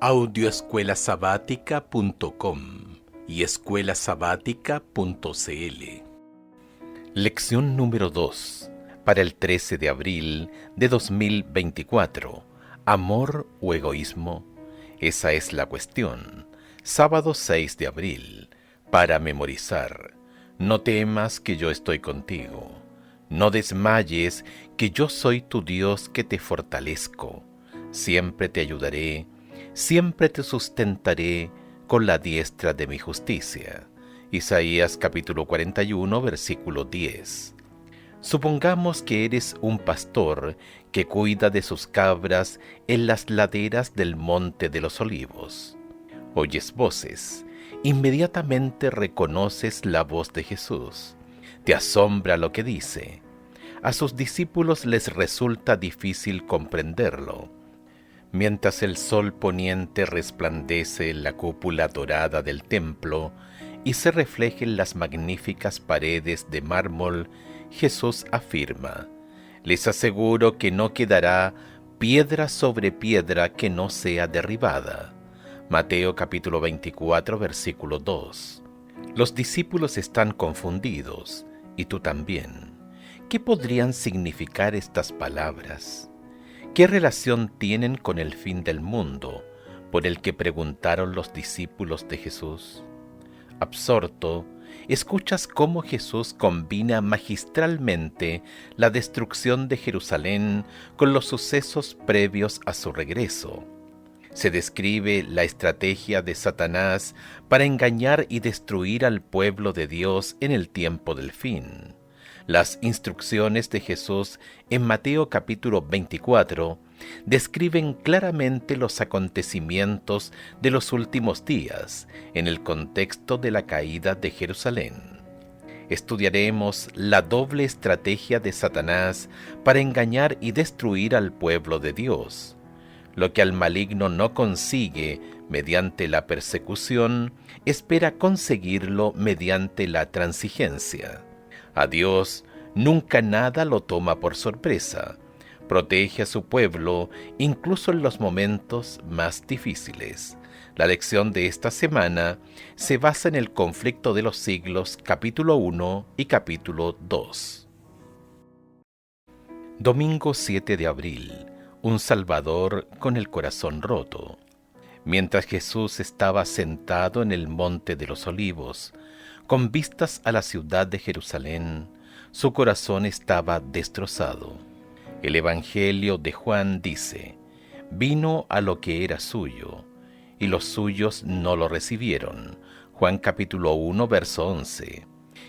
Audioescuelasabática.com y escuelasabática.cl. Lección número 2, para el 13 de abril de 2024. ¿Amor o egoísmo? Esa es la cuestión. Sábado 6 de abril, para memorizar. No temas, que yo estoy contigo. No desmayes, que yo soy tu Dios, que te fortalezco. Siempre te ayudaré, siempre te sustentaré con la diestra de mi justicia. Isaías capítulo 41, versículo 10. Supongamos que eres un pastor que cuida de sus cabras en las laderas del Monte de los Olivos. Oyes voces, inmediatamente reconoces la voz de Jesús. Te asombra lo que dice. A sus discípulos les resulta difícil comprenderlo. Mientras el sol poniente resplandece en la cúpula dorada del templo y se refleja en las magníficas paredes de mármol, Jesús afirma: les aseguro que no quedará piedra sobre piedra que no sea derribada. Mateo capítulo 24, versículo 2. Los discípulos están confundidos, y tú también. ¿Qué podrían significar estas palabras? ¿Qué relación tienen con el fin del mundo, por el que preguntaron los discípulos de Jesús? Absorto, escuchas cómo Jesús combina magistralmente la destrucción de Jerusalén con los sucesos previos a su regreso. Se describe la estrategia de Satanás para engañar y destruir al pueblo de Dios en el tiempo del fin. Las instrucciones de Jesús en Mateo capítulo 24 describen claramente los acontecimientos de los últimos días en el contexto de la caída de Jerusalén. Estudiaremos la doble estrategia de Satanás para engañar y destruir al pueblo de Dios. Lo que al maligno no consigue mediante la persecución, espera conseguirlo mediante la transigencia. A Dios nunca nada lo toma por sorpresa. Protege a su pueblo incluso en los momentos más difíciles. La lección de esta semana se basa en el conflicto de los siglos, capítulo 1 y capítulo 2. Domingo 7 de abril. Un Salvador con el corazón roto. Mientras Jesús estaba sentado en el Monte de los Olivos, con vistas a la ciudad de Jerusalén, su corazón estaba destrozado. El Evangelio de Juan dice: vino a lo que era suyo, y los suyos no lo recibieron. Juan capítulo 1, verso 11.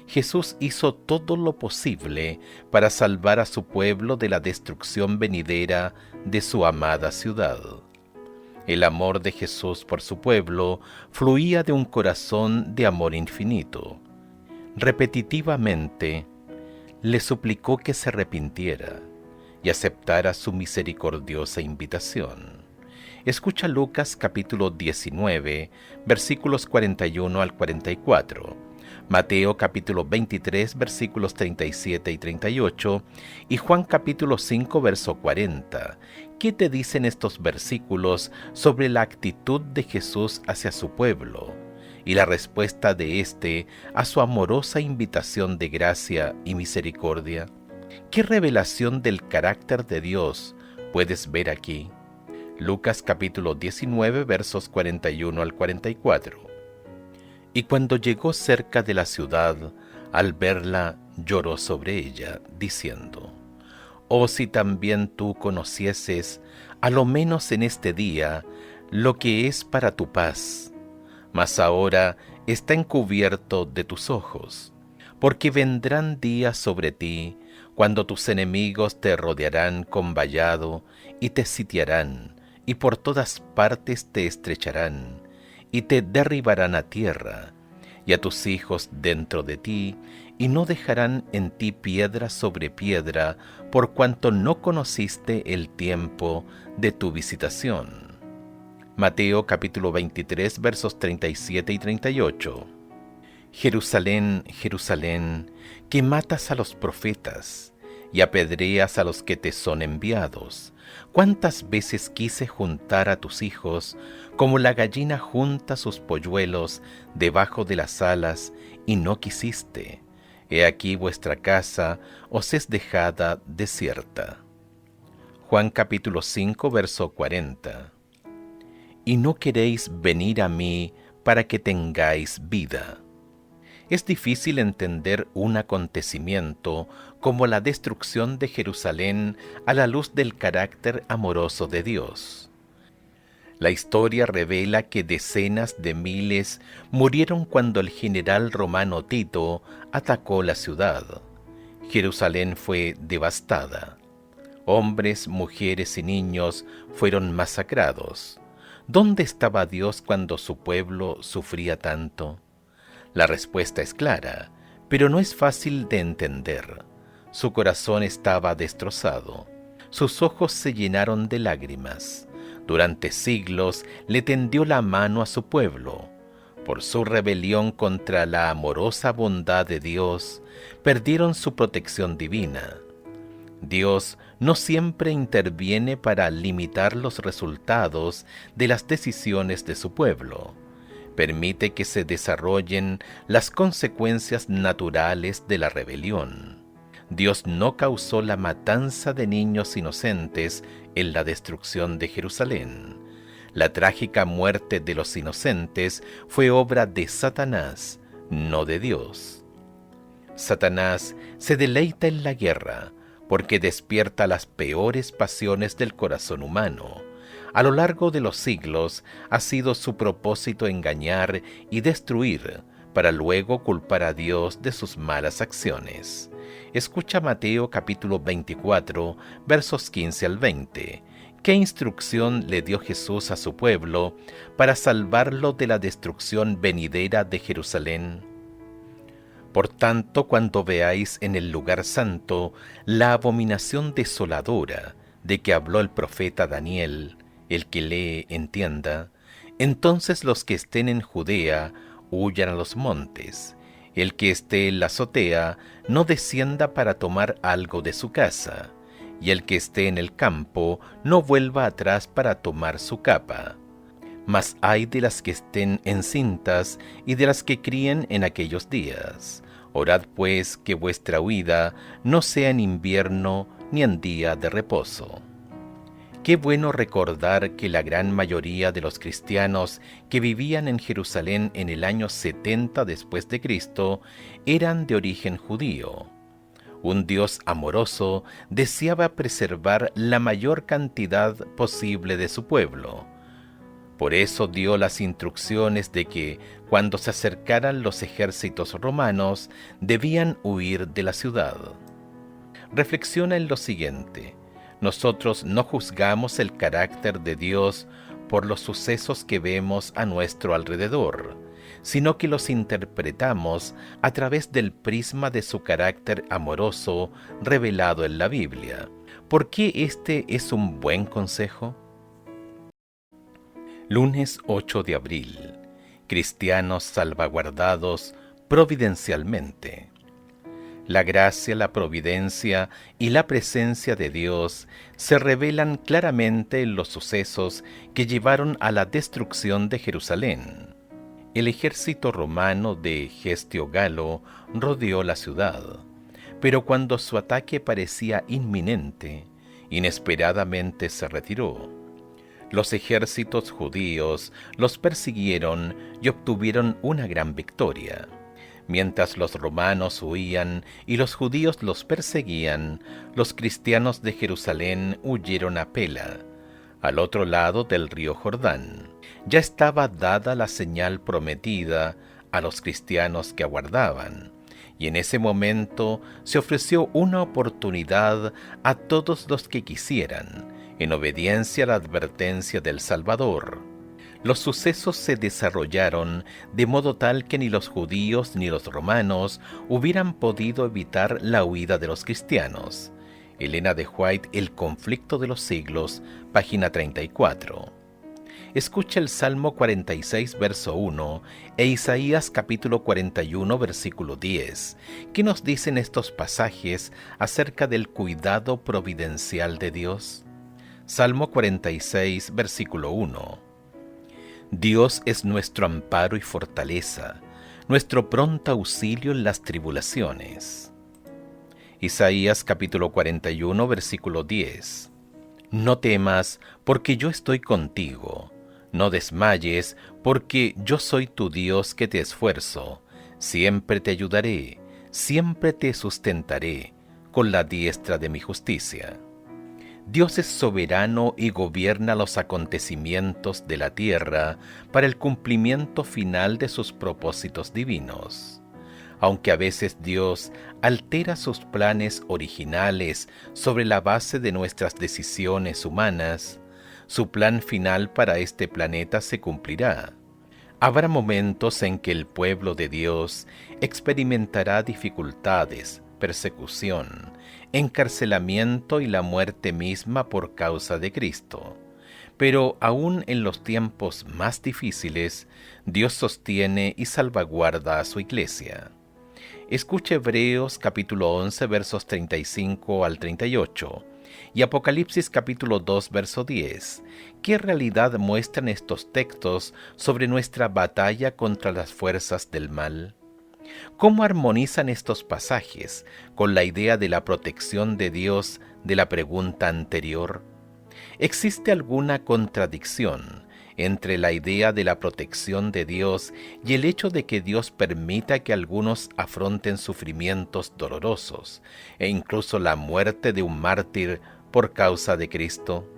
Jesús hizo todo lo posible para salvar a su pueblo de la destrucción venidera de su amada ciudad. El amor de Jesús por su pueblo fluía de un corazón de amor infinito. Repetitivamente le suplicó que se arrepintiera y aceptara su misericordiosa invitación. Escucha Lucas capítulo 19, versículos 41 al 44, Mateo capítulo 23, versículos 37 y 38, y Juan capítulo 5, verso 40. ¿Qué te dicen estos versículos sobre la actitud de Jesús hacia su pueblo y la respuesta de éste a su amorosa invitación de gracia y misericordia? ¿Qué revelación del carácter de Dios puedes ver aquí? Lucas capítulo 19, versos 41 al 44. Y cuando llegó cerca de la ciudad, al verla, lloró sobre ella, diciendo: oh, si también tú conocieses, a lo menos en este día, lo que es para tu paz. Mas ahora está encubierto de tus ojos, porque vendrán días sobre ti, cuando tus enemigos te rodearán con vallado, y te sitiarán, y por todas partes te estrecharán, y te derribarán a tierra, y a tus hijos dentro de ti, y no dejarán en ti piedra sobre piedra, por cuanto no conociste el tiempo de tu visitación. Mateo capítulo 23, versos 37 y 38. Jerusalén, Jerusalén, que matas a los profetas y apedreas a los que te son enviados. ¿Cuántas veces quise juntar a tus hijos, como la gallina junta sus polluelos debajo de las alas, y no quisiste? He aquí vuestra casa os es dejada desierta. Juan capítulo 5, verso 40. Y no queréis venir a mí para que tengáis vida. Es difícil entender un acontecimiento como la destrucción de Jerusalén a la luz del carácter amoroso de Dios. La historia revela que decenas de miles murieron cuando el general romano Tito atacó la ciudad. Jerusalén fue devastada. Hombres, mujeres y niños fueron masacrados. ¿Dónde estaba Dios cuando su pueblo sufría tanto? La respuesta es clara, pero no es fácil de entender. Su corazón estaba destrozado. Sus ojos se llenaron de lágrimas. Durante siglos le tendió la mano a su pueblo. Por su rebelión contra la amorosa bondad de Dios, perdieron su protección divina. Dios no siempre interviene para limitar los resultados de las decisiones de su pueblo. Permite que se desarrollen las consecuencias naturales de la rebelión. Dios no causó la matanza de niños inocentes en la destrucción de Jerusalén. La trágica muerte de los inocentes fue obra de Satanás, no de Dios. Satanás se deleita en la guerra porque despierta las peores pasiones del corazón humano. A lo largo de los siglos ha sido su propósito engañar y destruir, para luego culpar a Dios de sus malas acciones. Escucha Mateo capítulo 24, versos 15 al 20. ¿Qué instrucción le dio Jesús a su pueblo para salvarlo de la destrucción venidera de Jerusalén? Por tanto, cuando veáis en el lugar santo la abominación desoladora de que habló el profeta Daniel, el que lee entienda, entonces los que estén en Judea huyan a los montes. El que esté en la azotea no descienda para tomar algo de su casa, y el que esté en el campo no vuelva atrás para tomar su capa. Mas ay de las que estén encintas y de las que críen en aquellos días. Orad pues que vuestra huida no sea en invierno ni en día de reposo. Qué bueno recordar que la gran mayoría de los cristianos que vivían en Jerusalén en el año 70 después de Cristo eran de origen judío. Un Dios amoroso deseaba preservar la mayor cantidad posible de su pueblo. Por eso dio las instrucciones de que, cuando se acercaran los ejércitos romanos, debían huir de la ciudad. Reflexiona en lo siguiente. Nosotros no juzgamos el carácter de Dios por los sucesos que vemos a nuestro alrededor, sino que los interpretamos a través del prisma de su carácter amoroso revelado en la Biblia. ¿Por qué este es un buen consejo? Lunes 8 de abril. Cristianos salvaguardados providencialmente. La gracia, la providencia y la presencia de Dios se revelan claramente en los sucesos que llevaron a la destrucción de Jerusalén. El ejército romano de Gestio Galo rodeó la ciudad, pero cuando su ataque parecía inminente, inesperadamente se retiró. Los ejércitos judíos los persiguieron y obtuvieron una gran victoria. Mientras los romanos huían y los judíos los perseguían, los cristianos de Jerusalén huyeron a Pela, al otro lado del río Jordán. Ya estaba dada la señal prometida a los cristianos que aguardaban, y en ese momento se ofreció una oportunidad a todos los que quisieran, en obediencia a la advertencia del Salvador. Los sucesos se desarrollaron de modo tal que ni los judíos ni los romanos hubieran podido evitar la huida de los cristianos. Elena de White, El conflicto de los siglos, página 34. Escucha el Salmo 46, verso 1, e Isaías capítulo 41, versículo 10. ¿Qué nos dicen estos pasajes acerca del cuidado providencial de Dios? Salmo 46, versículo 1. Dios es nuestro amparo y fortaleza, nuestro pronto auxilio en las tribulaciones. Isaías capítulo 41, versículo 10. No temas, porque yo estoy contigo. No desmayes, porque yo soy tu Dios que te esfuerzo. Siempre te ayudaré, siempre te sustentaré con la diestra de mi justicia. Dios es soberano y gobierna los acontecimientos de la tierra para el cumplimiento final de sus propósitos divinos. Aunque a veces Dios altera sus planes originales sobre la base de nuestras decisiones humanas, su plan final para este planeta se cumplirá. Habrá momentos en que el pueblo de Dios experimentará dificultades, persecución, encarcelamiento y la muerte misma por causa de Cristo. Pero aún en los tiempos más difíciles, Dios sostiene y salvaguarda a su iglesia. Escuche Hebreos capítulo 11 versos 35 al 38 y Apocalipsis capítulo 2 verso 10. ¿Qué realidad muestran estos textos sobre nuestra batalla contra las fuerzas del mal? ¿Cómo armonizan estos pasajes con la idea de la protección de Dios de la pregunta anterior? ¿Existe alguna contradicción entre la idea de la protección de Dios y el hecho de que Dios permita que algunos afronten sufrimientos dolorosos e incluso la muerte de un mártir por causa de Cristo?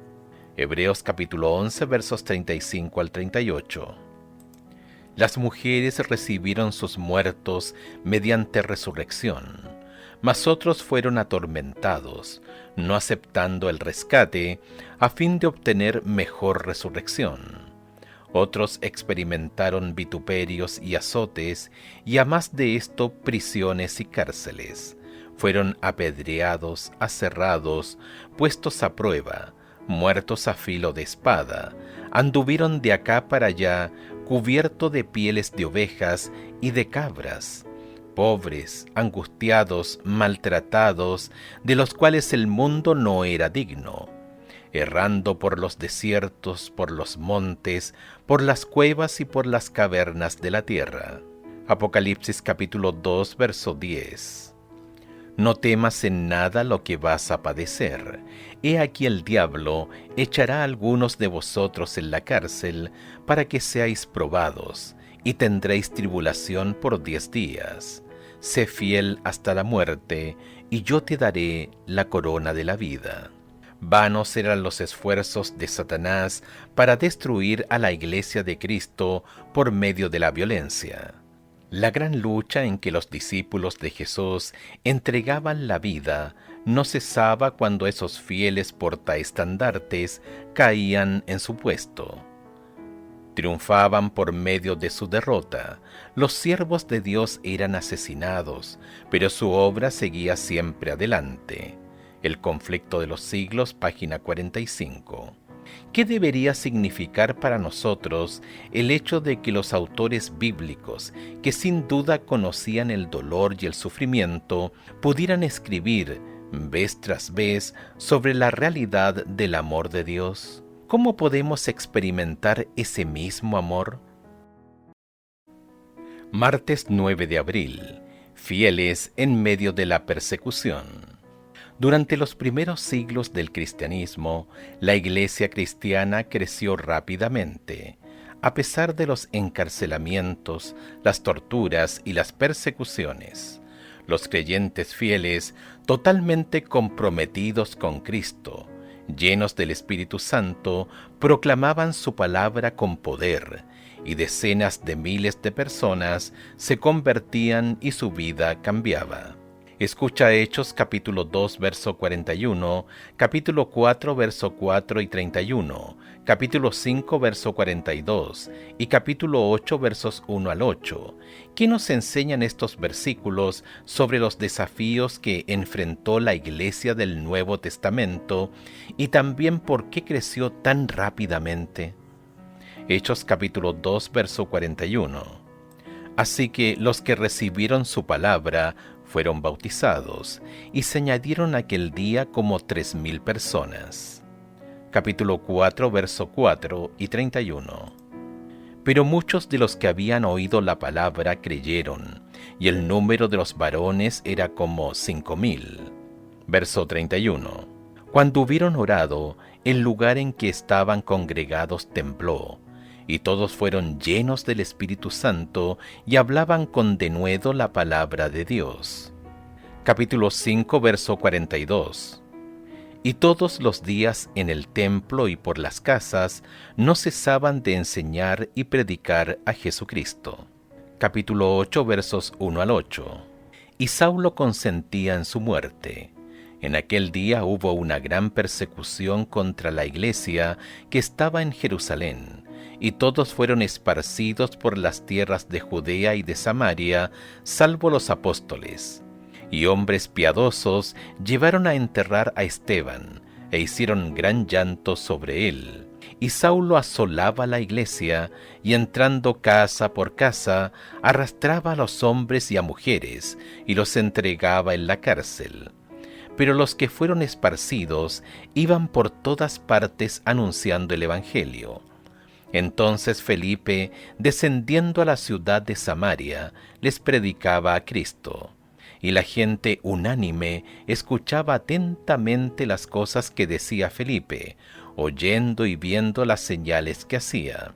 Hebreos capítulo 11 versos 35 al 38. Las mujeres recibieron sus muertos mediante resurrección, mas otros fueron atormentados, no aceptando el rescate, a fin de obtener mejor resurrección. Otros experimentaron vituperios y azotes, y a más de esto prisiones y cárceles. Fueron apedreados, aserrados, puestos a prueba, muertos a filo de espada, anduvieron de acá para allá, cubierto de pieles de ovejas y de cabras, pobres, angustiados, maltratados, de los cuales el mundo no era digno, errando por los desiertos, por los montes, por las cuevas y por las cavernas de la tierra. Apocalipsis capítulo 2, verso 10. No temas en nada lo que vas a padecer. He aquí el diablo echará a algunos de vosotros en la cárcel para que seáis probados, y tendréis tribulación por 10 días. Sé fiel hasta la muerte, y yo te daré la corona de la vida. Vanos eran los esfuerzos de Satanás para destruir a la iglesia de Cristo por medio de la violencia. La gran lucha en que los discípulos de Jesús entregaban la vida no cesaba cuando esos fieles portaestandartes caían en su puesto. Triunfaban por medio de su derrota. Los siervos de Dios eran asesinados, pero su obra seguía siempre adelante. El conflicto de los siglos, página 45. ¿Qué debería significar para nosotros el hecho de que los autores bíblicos, que sin duda conocían el dolor y el sufrimiento, pudieran escribir, vez tras vez, sobre la realidad del amor de Dios? ¿Cómo podemos experimentar ese mismo amor? Martes 9 de abril. Fieles en medio de la persecución. Durante los primeros siglos del cristianismo, la iglesia cristiana creció rápidamente. A pesar de los encarcelamientos, las torturas y las persecuciones, los creyentes fieles, totalmente comprometidos con Cristo, llenos del Espíritu Santo, proclamaban su palabra con poder, y decenas de miles de personas se convertían y su vida cambiaba. Escucha Hechos capítulo 2 verso 41, capítulo 4 verso 4 y 31, capítulo 5 verso 42 y capítulo 8 versos 1 al 8. ¿Qué nos enseñan estos versículos sobre los desafíos que enfrentó la iglesia del Nuevo Testamento y también por qué creció tan rápidamente? Hechos capítulo 2 verso 41. Así que los que recibieron su palabra fueron bautizados, y se añadieron aquel día como 3,000 personas. capítulo 4, verso 4 y 31. Pero muchos de los que habían oído la palabra creyeron, y el número de los varones era como 5,000. Verso 31. Cuando hubieron orado, el lugar en que estaban congregados tembló, y todos fueron llenos del Espíritu Santo y hablaban con denuedo la palabra de Dios. Capítulo 5, verso 42. Y todos los días en el templo y por las casas no cesaban de enseñar y predicar a Jesucristo. Capítulo 8, versos 1 al 8. Y Saulo consentía en su muerte. En aquel día hubo una gran persecución contra la iglesia que estaba en Jerusalén, y todos fueron esparcidos por las tierras de Judea y de Samaria, salvo los apóstoles. Y hombres piadosos llevaron a enterrar a Esteban, e hicieron gran llanto sobre él. Y Saulo asolaba la iglesia, y entrando casa por casa, arrastraba a los hombres y a mujeres, y los entregaba en la cárcel. Pero los que fueron esparcidos iban por todas partes anunciando el evangelio. Entonces Felipe, descendiendo a la ciudad de Samaria, les predicaba a Cristo. Y la gente unánime escuchaba atentamente las cosas que decía Felipe, oyendo y viendo las señales que hacía.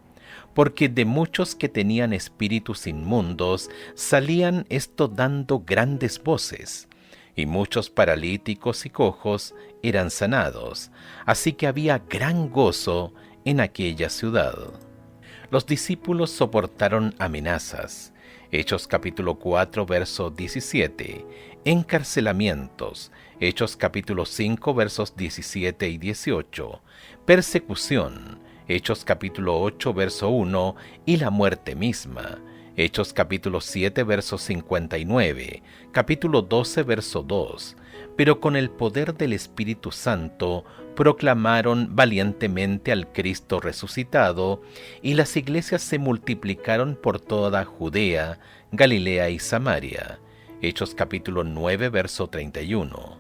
Porque de muchos que tenían espíritus inmundos salían esto dando grandes voces, y muchos paralíticos y cojos eran sanados, así que había gran gozo en aquella ciudad. Los discípulos soportaron amenazas. Hechos capítulo 4, verso 17, encarcelamientos, Hechos capítulo 5, versos 17 y 18, persecución, Hechos capítulo 8, verso 1, y la muerte misma, Hechos capítulo 7, verso 59, capítulo 12, verso 2, pero con el poder del Espíritu Santo proclamaron valientemente al Cristo resucitado, y las iglesias se multiplicaron por toda Judea, Galilea y Samaria. Hechos capítulo 9, verso 31.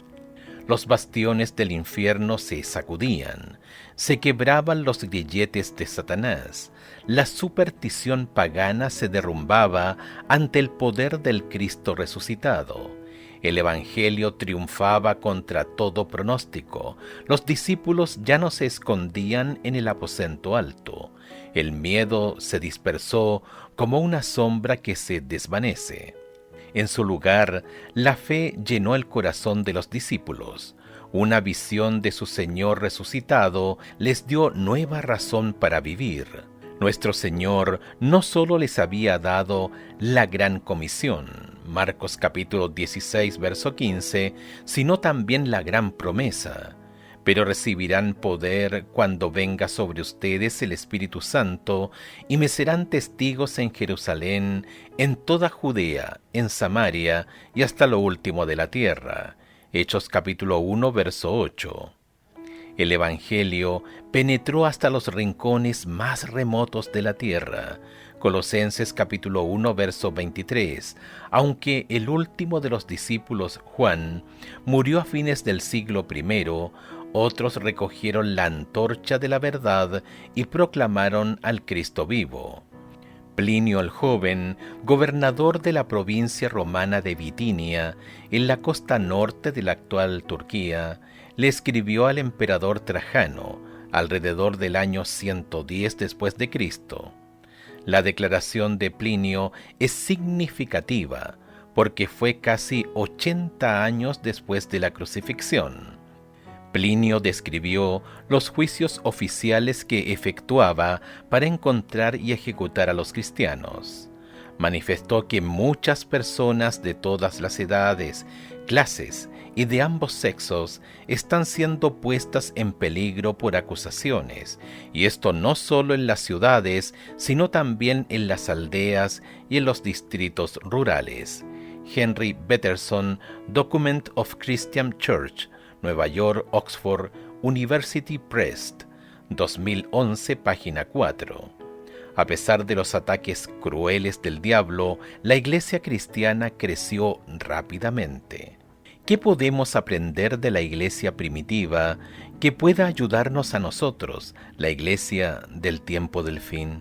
Los bastiones del infierno se sacudían, se quebraban los grilletes de Satanás, la superstición pagana se derrumbaba ante el poder del Cristo resucitado. El Evangelio triunfaba contra todo pronóstico. Los discípulos ya no se escondían en el aposento alto. El miedo se dispersó como una sombra que se desvanece. En su lugar, la fe llenó el corazón de los discípulos. Una visión de su Señor resucitado les dio nueva razón para vivir. Nuestro Señor no solo les había dado la gran comisión, Marcos capítulo 16, verso 15, sino también la gran promesa. Pero recibirán poder cuando venga sobre ustedes el Espíritu Santo, y me serán testigos en Jerusalén, en toda Judea, en Samaria y hasta lo último de la tierra. Hechos capítulo 1, verso 8. El Evangelio penetró hasta los rincones más remotos de la tierra. Colosenses capítulo 1, verso 23. Aunque el último de los discípulos, Juan, murió a fines del siglo I, otros recogieron la antorcha de la verdad y proclamaron al Cristo vivo. Plinio el joven, gobernador de la provincia romana de Bitinia, en la costa norte de la actual Turquía, le escribió al emperador Trajano, alrededor del año 110 después de Cristo. La declaración de Plinio es significativa, porque fue casi 80 años después de la crucifixión. Plinio describió los juicios oficiales que efectuaba para encontrar y ejecutar a los cristianos. Manifestó que muchas personas de todas las edades, clases y de ambos sexos están siendo puestas en peligro por acusaciones, y esto no solo en las ciudades, sino también en las aldeas y en los distritos rurales. Henry Betterson, Document of Christian Church, Nueva York, Oxford, University Press, 2011, página 4. A pesar de los ataques crueles del diablo, la iglesia cristiana creció rápidamente. ¿Qué podemos aprender de la iglesia primitiva que pueda ayudarnos a nosotros, la iglesia del tiempo del fin?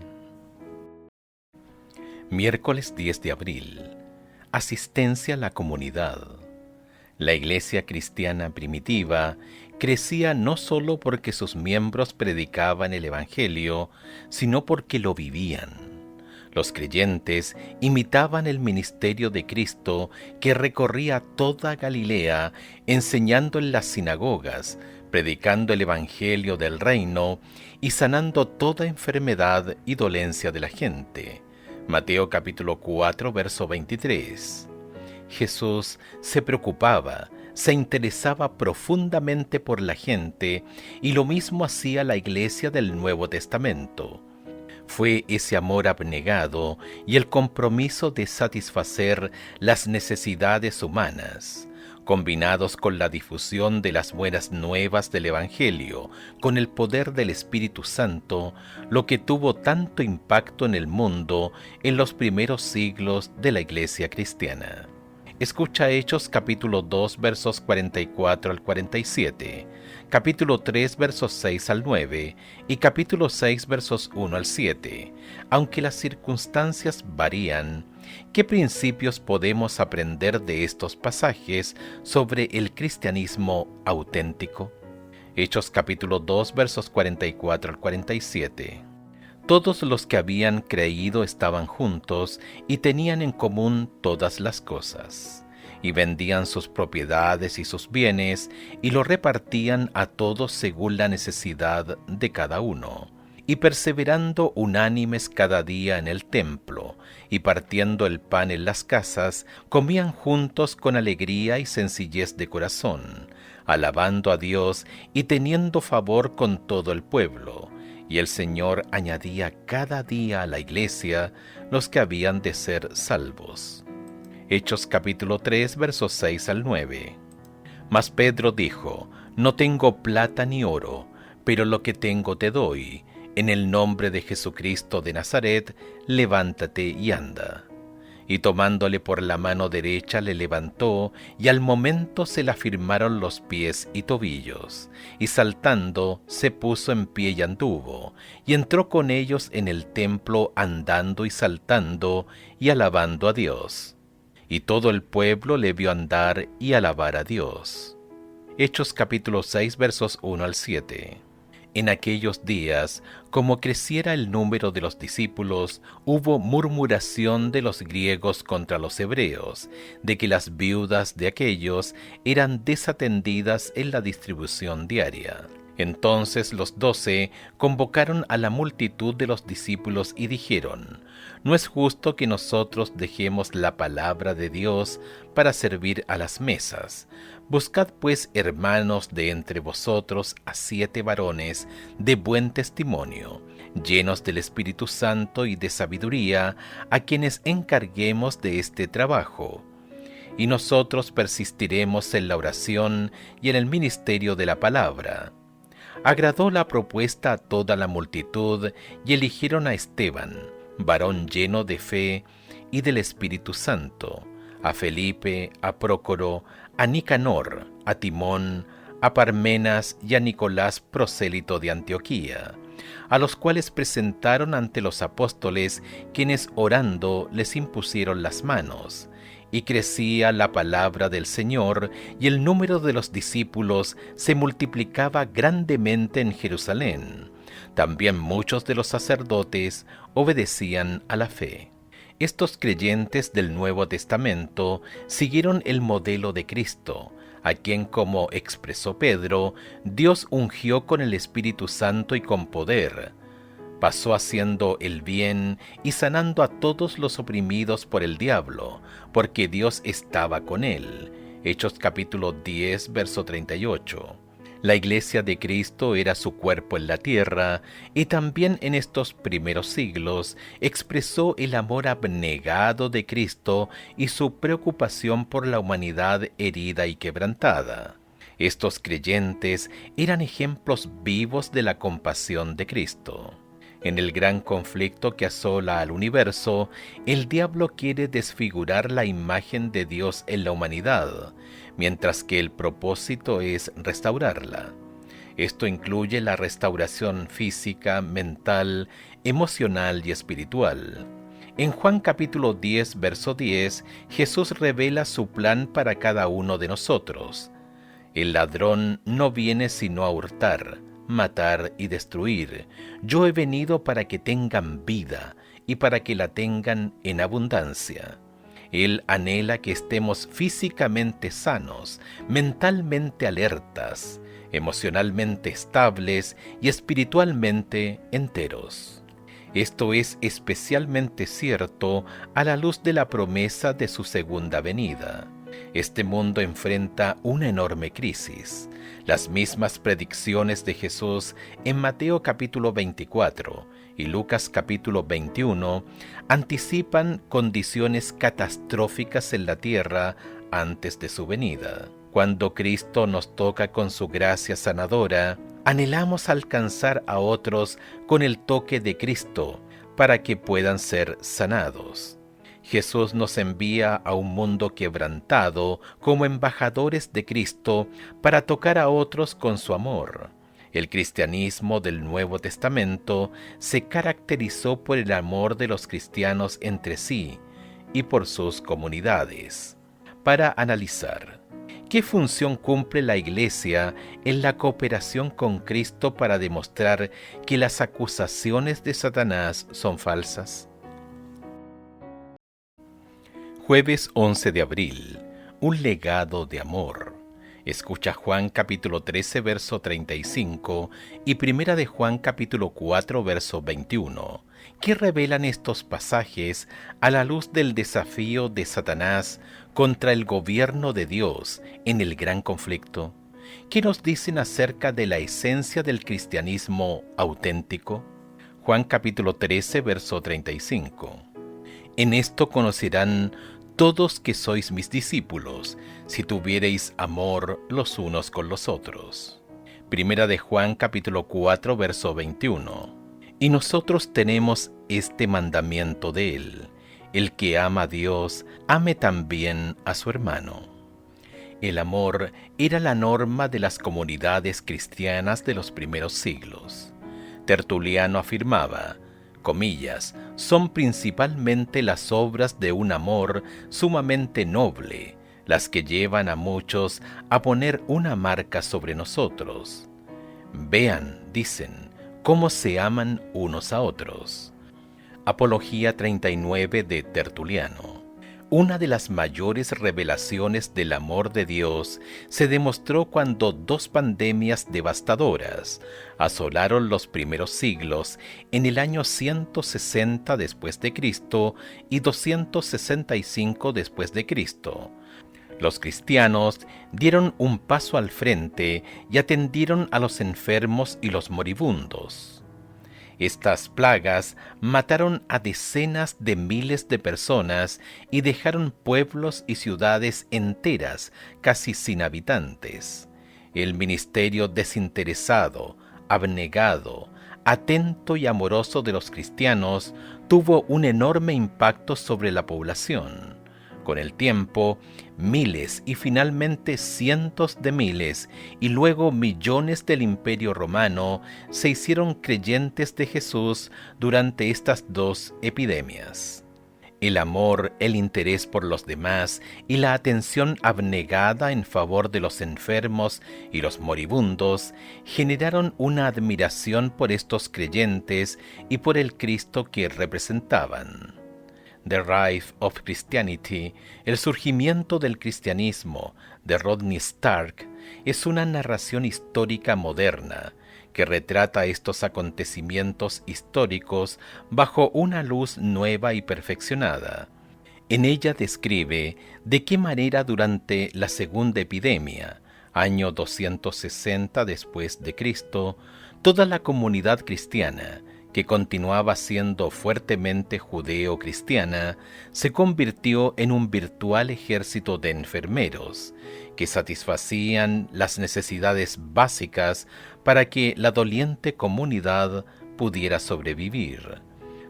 Miércoles 10 de abril. Asistencia a la comunidad. La iglesia cristiana primitiva crecía no solo porque sus miembros predicaban el Evangelio, sino porque lo vivían. Los creyentes imitaban el ministerio de Cristo, que recorría toda Galilea, enseñando en las sinagogas, predicando el Evangelio del reino y sanando toda enfermedad y dolencia de la gente. Mateo capítulo 4, verso 23. Jesús se preocupaba, se interesaba profundamente por la gente, y lo mismo hacía la iglesia del Nuevo Testamento. Fue ese amor abnegado y el compromiso de satisfacer las necesidades humanas, combinados con la difusión de las buenas nuevas del Evangelio, con el poder del Espíritu Santo, lo que tuvo tanto impacto en el mundo en los primeros siglos de la Iglesia cristiana. Escucha Hechos capítulo 2 versos 44 al 47, capítulo 3 versos 6 al 9 y capítulo 6 versos 1 al 7. Aunque las circunstancias varían, ¿qué principios podemos aprender de estos pasajes sobre el cristianismo auténtico? Hechos capítulo 2 versos 44 al 47. Todos los que habían creído estaban juntos y tenían en común todas las cosas, y vendían sus propiedades y sus bienes, y lo repartían a todos según la necesidad de cada uno. Y perseverando unánimes cada día en el templo, y partiendo el pan en las casas, comían juntos con alegría y sencillez de corazón, alabando a Dios y teniendo favor con todo el pueblo. Y el Señor añadía cada día a la iglesia los que habían de ser salvos. Hechos capítulo 3 versos 6 al 9. Mas Pedro dijo: No tengo plata ni oro, pero lo que tengo te doy. En el nombre de Jesucristo de Nazaret, levántate y anda. Y tomándole por la mano derecha le levantó, y al momento se le afirmaron los pies y tobillos, y saltando se puso en pie y anduvo, y entró con ellos en el templo andando y saltando y alabando a Dios. Y todo el pueblo le vio andar y alabar a Dios. Hechos capítulo 6 versos 1 al 7. En aquellos días, como creciera el número de los discípulos, hubo murmuración de los griegos contra los hebreos, de que las viudas de aquellos eran desatendidas en la distribución diaria. Entonces los 12 convocaron a la multitud de los discípulos y dijeron: No es justo que nosotros dejemos la palabra de Dios para servir a las mesas. Buscad pues, hermanos, de entre vosotros a 7 varones de buen testimonio, llenos del Espíritu Santo y de sabiduría, a quienes encarguemos de este trabajo. Y nosotros persistiremos en la oración y en el ministerio de la palabra. Agradó la propuesta a toda la multitud y eligieron a Esteban, varón lleno de fe y del Espíritu Santo, a Felipe, a Prócoro, a Nicanor, a Timón, a Parmenas y a Nicolás, prosélito de Antioquía, a los cuales presentaron ante los apóstoles, quienes orando les impusieron las manos. Y crecía la palabra del Señor, y el número de los discípulos se multiplicaba grandemente en Jerusalén. También muchos de los sacerdotes obedecían a la fe. Estos creyentes del Nuevo Testamento siguieron el modelo de Cristo, a quien, como expresó Pedro, Dios ungió con el Espíritu Santo y con poder. Pasó haciendo el bien y sanando a todos los oprimidos por el diablo, porque Dios estaba con él. Hechos capítulo 10, verso 38. La iglesia de Cristo era su cuerpo en la tierra, y también en estos primeros siglos expresó el amor abnegado de Cristo y su preocupación por la humanidad herida y quebrantada. Estos creyentes eran ejemplos vivos de la compasión de Cristo. En el gran conflicto que asola al universo, el diablo quiere desfigurar la imagen de Dios en la humanidad, mientras que el propósito es restaurarla. Esto incluye la restauración física, mental, emocional y espiritual. En Juan capítulo 10, verso 10, Jesús revela su plan para cada uno de nosotros. El ladrón no viene sino a hurtar, matar y destruir. Yo he venido para que tengan vida y para que la tengan en abundancia. Él anhela que estemos físicamente sanos, mentalmente alertas, emocionalmente estables y espiritualmente enteros. Esto es especialmente cierto a la luz de la promesa de su segunda venida. Este mundo enfrenta una enorme crisis. Las mismas predicciones de Jesús en Mateo capítulo 24 y Lucas capítulo 21 anticipan condiciones catastróficas en la tierra antes de su venida. Cuando Cristo nos toca con su gracia sanadora, anhelamos alcanzar a otros con el toque de Cristo para que puedan ser sanados. Jesús nos envía a un mundo quebrantado como embajadores de Cristo para tocar a otros con su amor. El cristianismo del Nuevo Testamento se caracterizó por el amor de los cristianos entre sí y por sus comunidades. Para analizar, ¿qué función cumple la Iglesia en la cooperación con Cristo para demostrar que las acusaciones de Satanás son falsas? Jueves 11 de abril. Un legado de amor. Escucha Juan capítulo 13, verso 35 y Primera de Juan capítulo 4, verso 21, que revelan estos pasajes a la luz del desafío de Satanás contra el gobierno de Dios en el gran conflicto. ¿Qué nos dicen acerca de la esencia del cristianismo auténtico? Juan capítulo 13, verso 35. En esto conocerán todos que sois mis discípulos, si tuviereis amor los unos con los otros. Primera de Juan capítulo 4, verso 21. Y nosotros tenemos este mandamiento de él: el que ama a Dios, ame también a su hermano. El amor era la norma de las comunidades cristianas de los primeros siglos. Tertuliano afirmaba, comillas, son principalmente las obras de un amor sumamente noble, las que llevan a muchos a poner una marca sobre nosotros. Vean, dicen, cómo se aman unos a otros. Apología 39 de Tertuliano. Una de las mayores revelaciones del amor de Dios se demostró cuando dos pandemias devastadoras asolaron los primeros siglos en el año 160 después de Cristo y 265 después de Cristo. Los cristianos dieron un paso al frente y atendieron a los enfermos y los moribundos. Estas plagas mataron a decenas de miles de personas y dejaron pueblos y ciudades enteras casi sin habitantes. El ministerio desinteresado, abnegado, atento y amoroso de los cristianos tuvo un enorme impacto sobre la población. Con el tiempo, miles y finalmente cientos de miles y luego millones del Imperio Romano se hicieron creyentes de Jesús durante estas dos epidemias. El amor, el interés por los demás y la atención abnegada en favor de los enfermos y los moribundos generaron una admiración por estos creyentes y por el Cristo que representaban. The Rise of Christianity, el surgimiento del cristianismo, de Rodney Stark, es una narración histórica moderna que retrata estos acontecimientos históricos bajo una luz nueva y perfeccionada. En ella describe de qué manera durante la segunda epidemia, año 260 después de Cristo, toda la comunidad cristiana, que continuaba siendo fuertemente judeo-cristiana, se convirtió en un virtual ejército de enfermeros que satisfacían las necesidades básicas para que la doliente comunidad pudiera sobrevivir.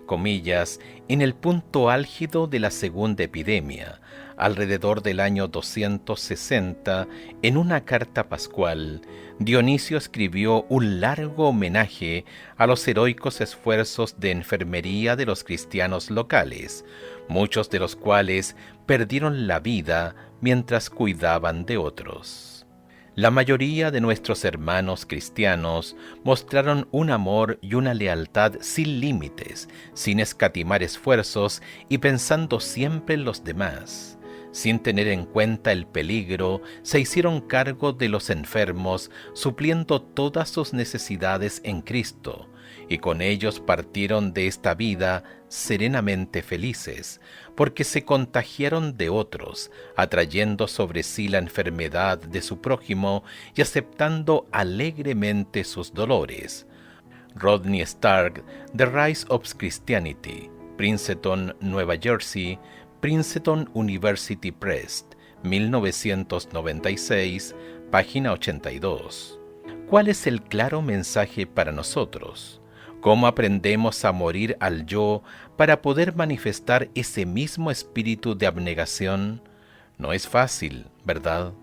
Comillas, en el punto álgido de la segunda epidemia, alrededor del año 260, en una carta pascual, Dionisio escribió un largo homenaje a los heroicos esfuerzos de enfermería de los cristianos locales, muchos de los cuales perdieron la vida mientras cuidaban de otros. La mayoría de nuestros hermanos cristianos mostraron un amor y una lealtad sin límites, sin escatimar esfuerzos y pensando siempre en los demás. Sin tener en cuenta el peligro, se hicieron cargo de los enfermos, supliendo todas sus necesidades en Cristo, y con ellos partieron de esta vida serenamente felices, porque se contagiaron de otros, atrayendo sobre sí la enfermedad de su prójimo y aceptando alegremente sus dolores. Rodney Stark, The Rise of Christianity, Princeton, Nueva Jersey, Princeton University Press, 1996, página 82. ¿Cuál es el claro mensaje para nosotros? ¿Cómo aprendemos a morir al yo para poder manifestar ese mismo espíritu de abnegación? No es fácil, ¿verdad?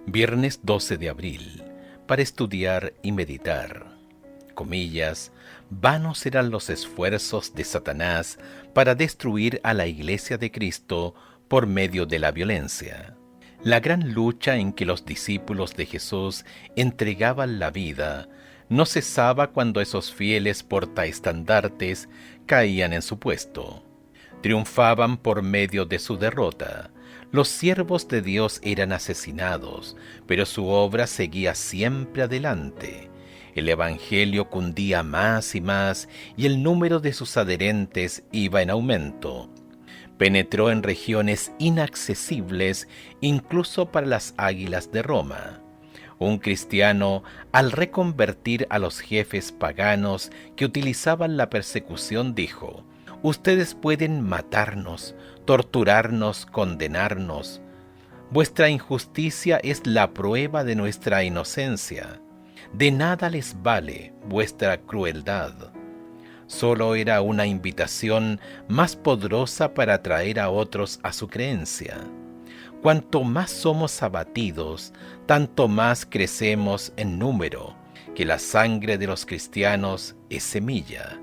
Viernes 12 de abril, para estudiar y meditar. Comillas, vanos serán los esfuerzos de Satanás para destruir a la Iglesia de Cristo por medio de la violencia. La gran lucha en que los discípulos de Jesús entregaban la vida no cesaba cuando esos fieles portaestandartes caían en su puesto. Triunfaban por medio de su derrota. Los siervos de Dios eran asesinados, pero su obra seguía siempre adelante. El Evangelio cundía más y más, y el número de sus adherentes iba en aumento. Penetró en regiones inaccesibles, incluso para las águilas de Roma. Un cristiano, al reconvertir a los jefes paganos que utilizaban la persecución, dijo: «Ustedes pueden matarnos, torturarnos, condenarnos. Vuestra injusticia es la prueba de nuestra inocencia. De nada les vale vuestra crueldad». Solo era una invitación más poderosa para atraer a otros a su creencia. Cuanto más somos abatidos, tanto más crecemos en número, que la sangre de los cristianos es semilla.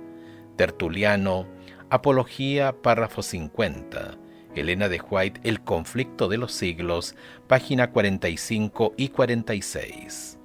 Tertuliano, Apología, párrafo 50. Elena de White, El conflicto de los siglos, página 45 y 46.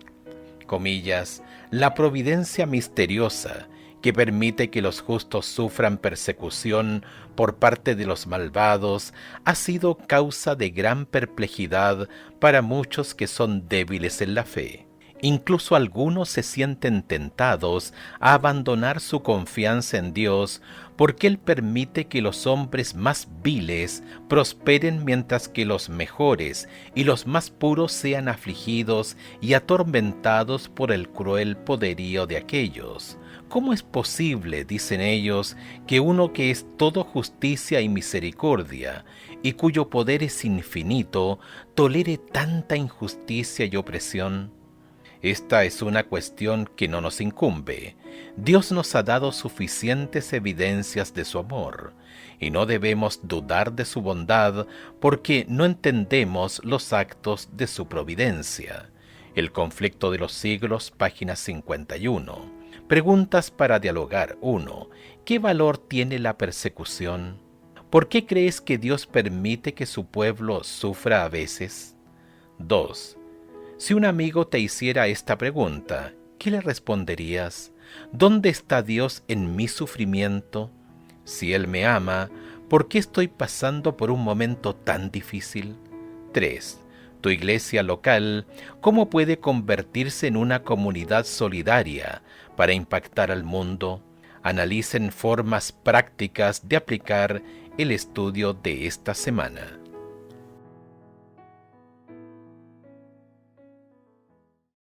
Comillas, la providencia misteriosa que permite que los justos sufran persecución por parte de los malvados, ha sido causa de gran perplejidad para muchos que son débiles en la fe. Incluso algunos se sienten tentados a abandonar su confianza en Dios porque Él permite que los hombres más viles prosperen mientras que los mejores y los más puros sean afligidos y atormentados por el cruel poderío de aquellos. ¿Cómo es posible, dicen ellos, que uno que es todo justicia y misericordia, y cuyo poder es infinito, tolere tanta injusticia y opresión? Esta es una cuestión que no nos incumbe. Dios nos ha dado suficientes evidencias de su amor, y no debemos dudar de su bondad porque no entendemos los actos de su providencia. El conflicto de los siglos, página 51. Preguntas para dialogar. 1. ¿Qué valor tiene la persecución? ¿Por qué crees que Dios permite que su pueblo sufra a veces? 2. Si un amigo te hiciera esta pregunta, ¿qué le responderías? ¿Dónde está Dios en mi sufrimiento? Si Él me ama, ¿por qué estoy pasando por un momento tan difícil? 3. Tu iglesia local, ¿cómo puede convertirse en una comunidad solidaria para impactar al mundo? Analicen formas prácticas de aplicar el estudio de esta semana.